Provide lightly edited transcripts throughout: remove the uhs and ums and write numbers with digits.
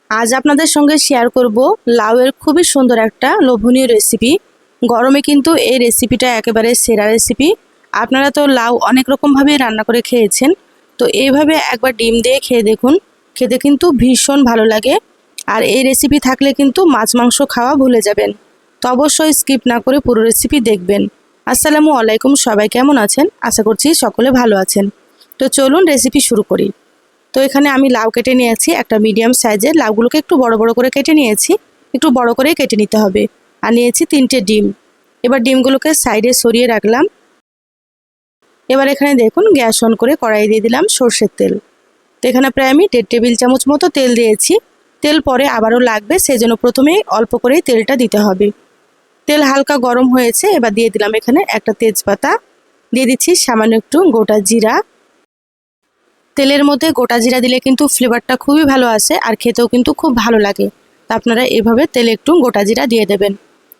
আজ আপনাদের সঙ্গে শেয়ার করব লাউয়ের খুবই সুন্দর একটা লোভনীয় রেসিপি। গরমে কিন্তু এই রেসিপিটা একেবারে সেরা রেসিপি। আপনারা তো লাউ অনেক রকমভাবে রান্না করে খেয়েছেন, তো এইভাবে একবার ডিম দিয়ে খেয়ে দেখুন, খেতে কিন্তু ভীষণ ভালো লাগে। আর এই রেসিপি থাকলে কিন্তু মাছ মাংস খাওয়া ভুলে যাবেন। তো অবশ্যই স্কিপ না করে পুরো রেসিপি দেখবেন। আসসালামু আলাইকুম, সবাই কেমন আছেন? আশা করছি সকলে ভালো আছেন। তো চলুন রেসিপি শুরু করি। তো এখানে আমি লাউ কেটে নিয়েছি, একটা মিডিয়াম সাইজের লাউগুলোকে একটু বড় বড় করে কেটে নিয়েছি, একটু বড় করেই কেটে নিতে হবে। আর নিয়েছি 3টে ডিম। এবার ডিমগুলোকে সাইডে সরিয়ে রাখলাম। এবার এখানে দেখুন গ্যাস অন করে কড়াই দিয়ে দিলাম সর্ষের তেল। তো এখানে প্রায় আমি 1.5 টেবিল চামচ মতো তেল দিয়েছি। তেল পরে আবারও লাগবে, সেজন্য প্রথমেই অল্প করেই তেলটা দিতে হবে। তেল হালকা গরম হয়েছে, এবার দিয়ে দিলাম এখানে একটা তেজপাতা, দিয়ে দিচ্ছি সামান্য একটু গোটা জিরা। তেলের মধ্যে গোটা জিরা দিলে কিন্তু ফ্লেভারটা খুবই ভালো আসে আর খেতেও কিন্তু খুব ভালো লাগে। তা আপনারা এভাবে তেলে একটু গোটা জিরা দিয়ে দেবেন।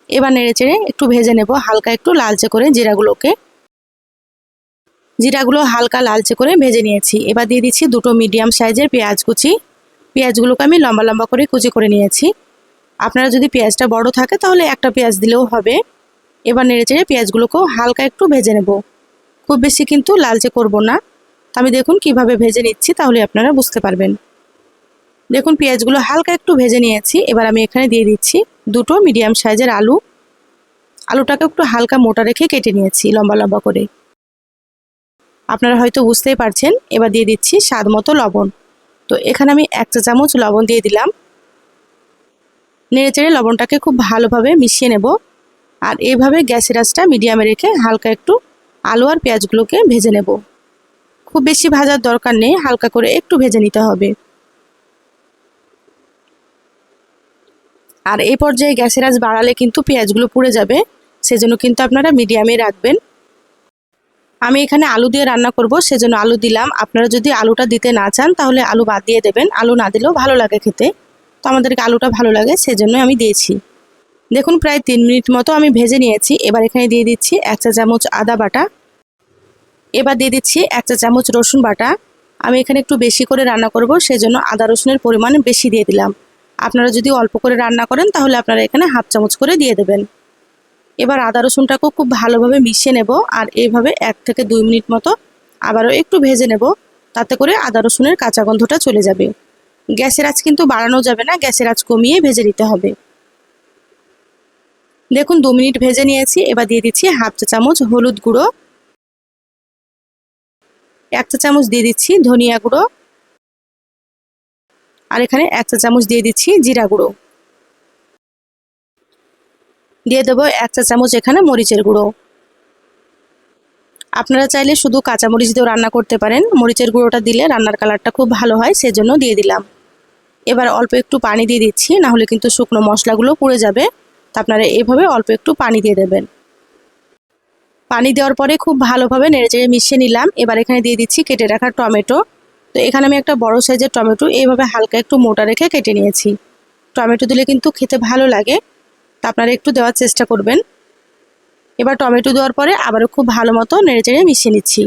এবার নেড়েচেড়ে একটু ভেজে নেব হালকা একটু লালচে করে জিরাগুলোকে। জিরাগুলো হালকা লালচে করে ভেজে নিয়েছি। এবার দিয়ে দিচ্ছি 2টো মিডিয়াম সাইজের পেঁয়াজ কুচি। পেঁয়াজগুলোকে আমি লম্বা লম্বা করে কুচি করে নিয়েছি। আপনারা যদি পেঁয়াজটা বড় থাকে তাহলে একটা পেঁয়াজ দিলেও হবে। এবার নেড়েচেড়ে পেঁয়াজগুলোকেও হালকা একটু ভেজে নেব, খুব বেশি কিন্তু লালচে করব না। আমি দেখুন কিভাবে ভেজে নিচ্ছি, তাহলে আপনারা বুঝতে পারবেন। দেখুন পেঁয়াজগুলো হালকা একটু ভেজে নিয়েছি। এবার আমি এখানে দিয়ে দিচ্ছি 2টো মিডিয়াম সাইজের আলু। আলুটাকে একটু হালকা মোটা রেখে কেটে নিয়েছি লম্বা লম্বা করে। আপনারা হয়তো বুঝতেই পারছেন। এবার দিয়ে দিচ্ছি স্বাদ মতো লবণ। তো এখানে আমি 1 চা চামচ লবণ দিয়ে দিলাম। নেড়েচেড়ে লবণটাকে খুব ভালোভাবে মিশিয়ে নেব। আর এইভাবে গ্যাসের আঁচটা মিডিয়ামে রেখে হালকা একটু আলু আর পেঁয়াজগুলোকে ভেজে নেব। খুব বেশি ভাজার দরকার নেই, হালকা করে একটু ভেজে নিতে হবে। আর এই পর্যায়ে গ্যাসের আঁচ বাড়ালে কিন্তু পেঁয়াজগুলো পুড়ে যাবে, সেজন্য কিন্তু আপনারা মিডিয়ামে রাখবেন। আমি এখানে আলু দিয়ে রান্না করব, সেজন্য আলু দিলাম। আপনারা যদি আলুটা দিতে না চান তাহলে আলু বাদ দিয়ে দেবেন। আলু না দিলেও ভালো লাগে খেতে, তো আমাদেরকে আলুটা ভালো লাগে সেজন্য আমি দিয়েছি। দেখুন প্রায় 3 মিনিট মতো আমি ভেজে নিয়েছি। এবার এখানে দিয়ে দিচ্ছি 1 চা চামচ আদা বাটা। এবার দিয়ে দিচ্ছি 1 চা চামচ রসুন বাটা। আমি এখানে একটু বেশি করে রান্না করব, সেজন্য আদা রসুনের পরিমাণ বেশি দিয়ে দিলাম। আপনারা যদি অল্প করে রান্না করেন তাহলে আপনারা এখানে হাফ চামচ করে দিয়ে দেবেন। এবার আদা রসুনটাকেও খুব ভালোভাবে মিশিয়ে নেব। আর এইভাবে 1 থেকে 2 মিনিট মতো আবারও একটু ভেজে নেব, তাতে করে আদা রসুনের কাঁচা গন্ধটা চলে যাবে। গ্যাসের আঁচ কিন্তু বাড়ানো যাবে না, গ্যাসের আঁচ কমিয়ে ভেজে নিতে হবে। দেখুন 2 মিনিট ভেজে নিয়েছি। এবার দিয়ে দিচ্ছি হাফ চা চামচ হলুদ গুঁড়ো, 1 চা চামচ দিয়ে দিচ্ছি ধনিয়া গুঁড়ো, আর এখানে 1 চা চামচ দিয়ে দিচ্ছি জিরা গুঁড়ো। দিয়ে দেবো 1 চা চামচ এখানে মরিচের গুঁড়ো। আপনারা চাইলে শুধু কাঁচামরিচ দিয়েও রান্না করতে পারেন। মরিচের গুঁড়োটা দিলে রান্নার কালারটা খুব ভালো হয়, সেজন্য দিয়ে দিলাম। এবার অল্প একটু পানি দিয়ে দিচ্ছি, না হলে কিন্তু শুকনো মশলাগুলো পুড়ে যাবে। তো আপনারা এইভাবে অল্প একটু পানি দিয়ে দেবেন। পানি দেওয়ার পরে খুব ভালোভাবে নেড়েচেড়ে মিশিয়ে নিলাম। এবার এখানে দিয়ে দিচ্ছি কেটে রাখা টমেটো। তো এখানে আমি একটা বড় সাইজের টমেটো এইভাবে হালকা একটু মোটা রেখে কেটে নিয়েছি। টমেটো দিলে কিন্তু খেতে ভালো লাগে, তা আপনারা একটু দেওয়ার চেষ্টা করবেন। এবার টমেটো দেওয়ার পরে আবারও খুব ভালো মতো নেড়েচেড়ে মিশিয়ে নিচ্ছি।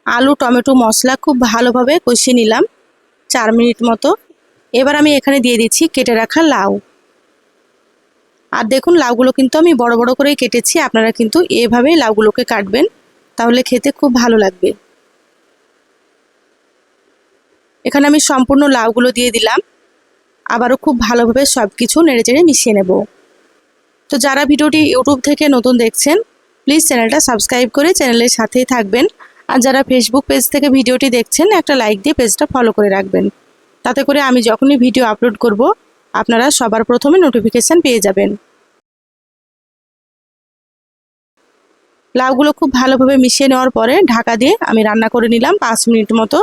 আলু টমেটো মশলা খুব ভালোভাবে কষিয়ে নিলাম 4 মিনিট মতো। এবার আমি এখানে দিয়ে দিচ্ছি কেটে রাখা লাউ। আর দেখুন লাউগুলো কিন্তু আমি বড় বড় করেই কেটেছি। আপনারা কিন্তু এভাবেই লাউগুলোকে কাটবেন, তাহলে খেতে খুব ভালো লাগবে। এখানে আমি সম্পূর্ণ লাউগুলো দিয়ে দিলাম। আবারও খুব ভালোভাবে সব কিছু নেড়েচেড়ে মিশিয়ে নেব। তো যারা ভিডিওটি ইউটিউব থেকে নতুন দেখছেন, প্লিজ চ্যানেলটা সাবস্ক্রাইব করে চ্যানেলের সাথেই থাকবেন। আর যারা ফেসবুক পেজ থেকে ভিডিওটি দেখছেন, একটা লাইক দিয়ে পেজটা ফলো করে রাখবেন। তাতে করে আমি যখনই ভিডিও আপলোড করব, আপনারা সবার প্রথমে নোটিফিকেশান পেয়ে যাবেন। লাউগুলো খুব ভালোভাবে মিশিয়ে নেওয়ার পরে ঢাকা দিয়ে আমি রান্না করে নিলাম 5 মিনিট মতো,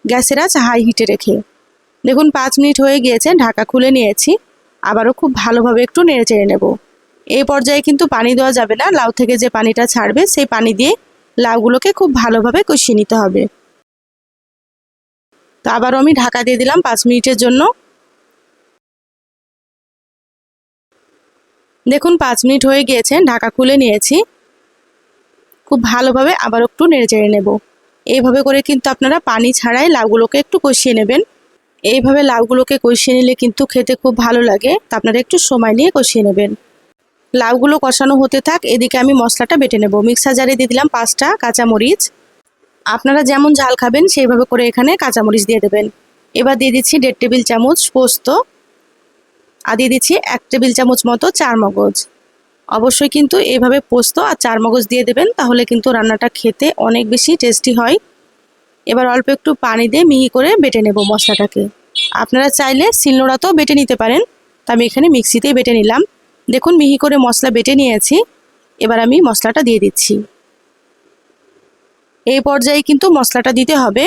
গ্যাসের আঁচ হাই হিটে রেখে। দেখুন 5 মিনিট হয়ে গিয়েছে, ঢাকা খুলে নিয়েছি। আবারও খুব ভালোভাবে একটু নেড়ে চেড়ে নেব। এই পর্যায়ে কিন্তু পানি দেওয়া যাবে না, লাউ থেকে যে পানিটা ছাড়বে সেই পানি দিয়ে লাউগুলোকে খুব ভালোভাবে কষিয়ে নিতে হবে। তো আবারও আমি ঢাকা দিয়ে দিলাম 5 মিনিটের জন্য। দেখুন 5 মিনিট হয়ে গিয়েছে, ঢাকা খুলে নিয়েছি। খুব ভালোভাবে আবার একটু নেড়েচেড়ে নেব। এইভাবে করে কিন্তু আপনারা পানি ছাড়াই লাউগুলোকে একটু কষিয়ে নেবেন। এইভাবে লাউগুলোকে কষিয়ে নিলে কিন্তু খেতে খুব ভালো লাগে। তা আপনারা একটু সময় নিয়ে কষিয়ে নেবেন। লাউগুলো কষানো হতে থাক, এদিকে আমি মশলাটা বেটে নেব। মিক্সার জারে দিয়ে দিলাম 5টা কাঁচামরিচ। আপনারা যেমন ঝাল খাবেন সেইভাবে করে এখানে কাঁচামরিচ দিয়ে দেবেন। এবার দিয়ে দিচ্ছি 1.5 টেবিল চামচ পোস্ত, আর দিয়ে দিচ্ছি 1 টেবিল চামচ মতো চারমগজ। অবশ্যই কিন্তু এইভাবে পোস্ত আর চারমগজ দিয়ে দেবেন, তাহলে কিন্তু রান্নাটা খেতে অনেক বেশি টেস্টি হয়। এবার অল্প একটু পানি দিয়ে মিহি করে বেটে নেব মশলাটাকে। আপনারা চাইলে শিলনোড়াতেও বেটে নিতে পারেন, তা আমি এখানে মিক্সিতেই বেটে নিলাম। দেখুন মিহি করে মশলা বেটে নিয়েছি। এবার আমি মশলাটা দিয়ে দিচ্ছি। এই পর্যায়ে কিন্তু মশলাটা দিতে হবে।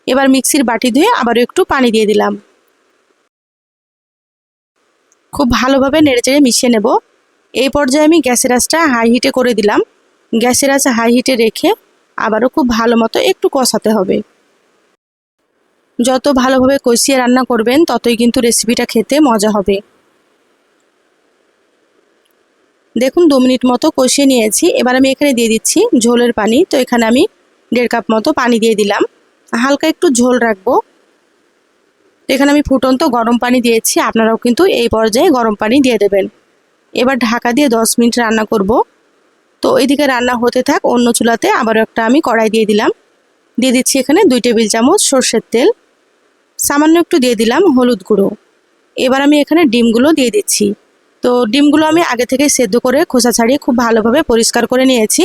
এবার মিক্সির বাটি ধুয়ে আবারও একটু পানি দিয়ে দিলাম। খুব ভালোভাবে নেড়েচেড়ে মিশিয়ে নেব। এই পর্যায়ে আমি গ্যাসের আঁচটা হাই হিটে করে দিলাম। গ্যাসের আঁচ হাই হিটে রেখে আবারও খুব ভালো মতো একটু কষাতে হবে। যত ভালোভাবে কষিয়ে রান্না করবেন ততই কিন্তু রেসিপিটা খেতে মজা হবে। দেখুন 2 মিনিট মতো কষিয়ে নিয়েছি। এবার আমি এখানে দিয়ে দিচ্ছি ঝোলের পানি। তো এখানে আমি 1.5 কাপ মতো পানি দিয়ে দিলাম। হালকা একটু ঝোল রাখবো। এখানে আমি ফুটন্ত গরম পানি দিয়েছি, আপনারাও কিন্তু এই পর্যায়ে গরম পানি দিয়ে দেবেন। এবার ঢাকা দিয়ে 10 মিনিট রান্না করব। তো এইদিকে রান্না হতে থাক, অন্য চুলাতে আবারও একটা আমি কড়াই দিয়ে দিলাম। দিয়ে দিচ্ছি এখানে 2 টেবিল চামচ সরষের তেল, সামান্য একটু দিয়ে দিলাম হলুদ গুঁড়ো। এবার আমি এখানে ডিমগুলো দিয়ে দিচ্ছি। তো ডিমগুলো আমি আগে থেকে সেদ্ধ করে খোসা ছাড়িয়ে খুব ভালোভাবে পরিষ্কার করে নিয়েছি।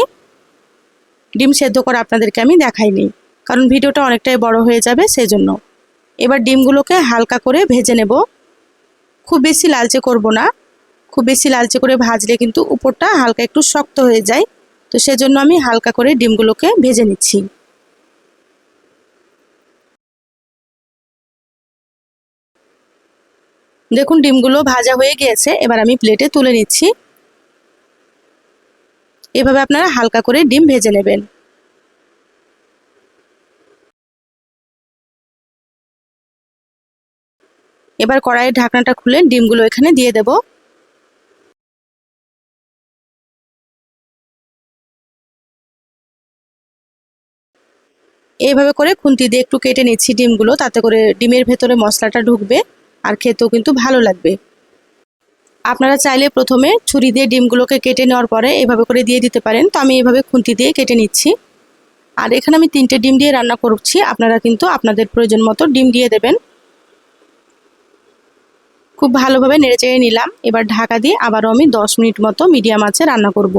ডিম সেদ্ধ করে আপনাদেরকে আমি দেখাইনি, কারণ ভিডিওটা অনেকটাই বড় হয়ে যাবে সেজন্য। এবার ডিমগুলোকে হালকা করে ভেজে নেব। খুব বেশি লালচে করব না। খুব বেশি লালচে করে ভাজলে কিন্তু উপরটা হালকা একটু শক্ত হয়ে যায়। তো সেজন্য আমি হালকা করে ডিমগুলোকে ভেজে নিচ্ছি। দেখুন ডিমগুলো ভাজা হয়ে গিয়েছে। এবার আমি প্লেটে তুলে নিচ্ছি। এভাবে আপনারা হালকা করে ডিম ভেজে নেবেন। এবার কড়াইয়ের ঢাকনাটা খুলে ডিমগুলো এখানে দিয়ে দেব। এইভাবে করে খুন্তি দিয়ে একটু কেটে নিচ্ছি ডিমগুলো, তাতে করে ডিমের ভেতরে মশলাটা ঢুকবে আর খেতেও কিন্তু ভালো লাগবে। আপনারা চাইলে প্রথমে ছুরি দিয়ে ডিমগুলোকে কেটে নেওয়ার পরে এভাবে করে দিয়ে দিতে পারেন। তো আমি এইভাবে খুন্তি দিয়ে কেটে নিচ্ছি। আর এখানে আমি 3টে ডিম দিয়ে রান্না করছি, আপনারা কিন্তু আপনাদের প্রয়োজন মতো ডিম দিয়ে দেবেন। খুব ভালোভাবে নেড়েচেড়ে নিলাম। এবার ঢাকা দিয়ে আবারও আমি 10 মিনিট মতো মিডিয়াম আঁচে রান্না করব।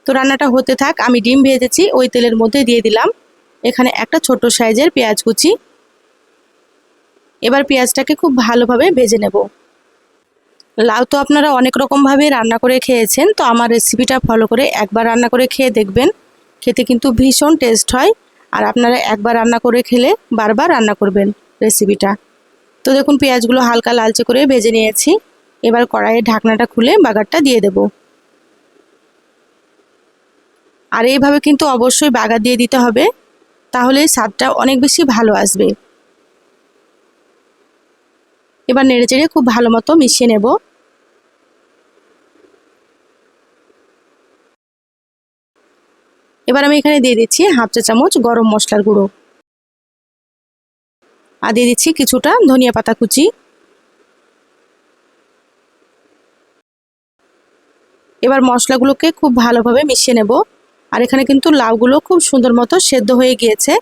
তো রান্নাটা হতে থাক, আমি ডিম ভেজেছি ওই তেলের মধ্যে দিয়ে দিলাম এখানে একটা ছোট সাইজের পেঁয়াজ কুচি। এবার পেঁয়াজটাকে খুব ভালোভাবে ভেজে নেব। লাউ তো আপনারা অনেক রকমভাবে রান্না করে খেয়েছেন, তো আমার রেসিপিটা ফলো করে একবার রান্না করে খেয়ে দেখবেন। খেতে কিন্তু ভীষণ টেস্ট হয়। আর আপনারা একবার রান্না করে খেলে বারবার রান্না করবেন রেসিপিটা। তো দেখুন পেঁয়াজগুলো হালকা লালচে করে ভেজে নিয়েছি। এবার কড়াইয়ের ঢাকনাটা খুলে বাগারটা দিয়ে দেব। আর এইভাবে কিন্তু অবশ্যই বাগার দিয়ে দিতে হবে, তাহলে স্বাদটা অনেক বেশি ভালো আসবে। এবার নেড়েচেড়ে খুব ভালো মতো মিশিয়ে নেব। এবার আমি এখানে দিয়ে দিচ্ছি 1/2 চা চামচ গরম মশলার গুঁড়ো, আর দিয়ে দিচ্ছি কিছুটা ধনিয়া পাতা কুচি। এবার মশলাগুলোকে খুব ভালোভাবে মিশিয়ে নেব। আর এখানে কিন্তু লাউগুলো খুব সুন্দর মতো সেদ্ধ হয়ে গিয়েছে।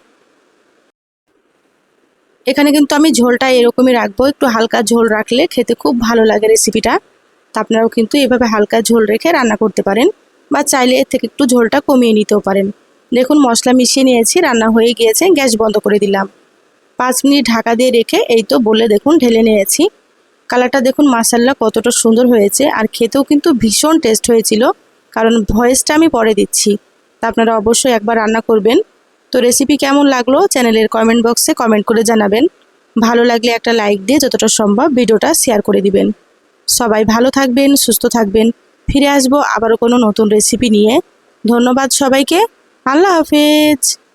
এখানে কিন্তু আমি ঝোলটা এরকমই রাখবো, একটু হালকা ঝোল রাখলে খেতে খুব ভালো লাগে রেসিপিটা। তা আপনারাও কিন্তু এভাবে হালকা ঝোল রেখে রান্না করতে পারেন, বা চাইলে এর থেকে একটু ঝোলটা কমিয়ে নিতেও পারেন। দেখুন মশলা মিশিয়ে নিয়েছি, রান্না হয়ে গিয়েছে, গ্যাস বন্ধ করে দিলাম। 5 মিনিট ঢাকা দিয়ে রেখে এই তো বলে দেখুন ঢেলে নিয়েছি। কালারটা দেখুন মাশাআল্লাহ কতটা সুন্দর হয়েছে, আর খেতেও কিন্তু ভীষণ টেস্ট হয়েছিল। কারণ ভয়েসটা আমি পরে দিচ্ছি, তা আপনারা অবশ্যই একবার রান্না করবেন। তো রেসিপি কেমন লাগলো চ্যানেলের কমেন্ট বক্সে কমেন্ট করে জানাবেন। ভালো লাগলে একটা লাইক দিয়ে যতটা সম্ভব ভিডিওটা শেয়ার করে দিবেন। সবাই ভালো থাকবেন, সুস্থ থাকবেন। ফিরে আসবো আবারও কোনো নতুন রেসিপি নিয়ে। ধন্যবাদ সবাইকে। আল্লাহ হাফেজ।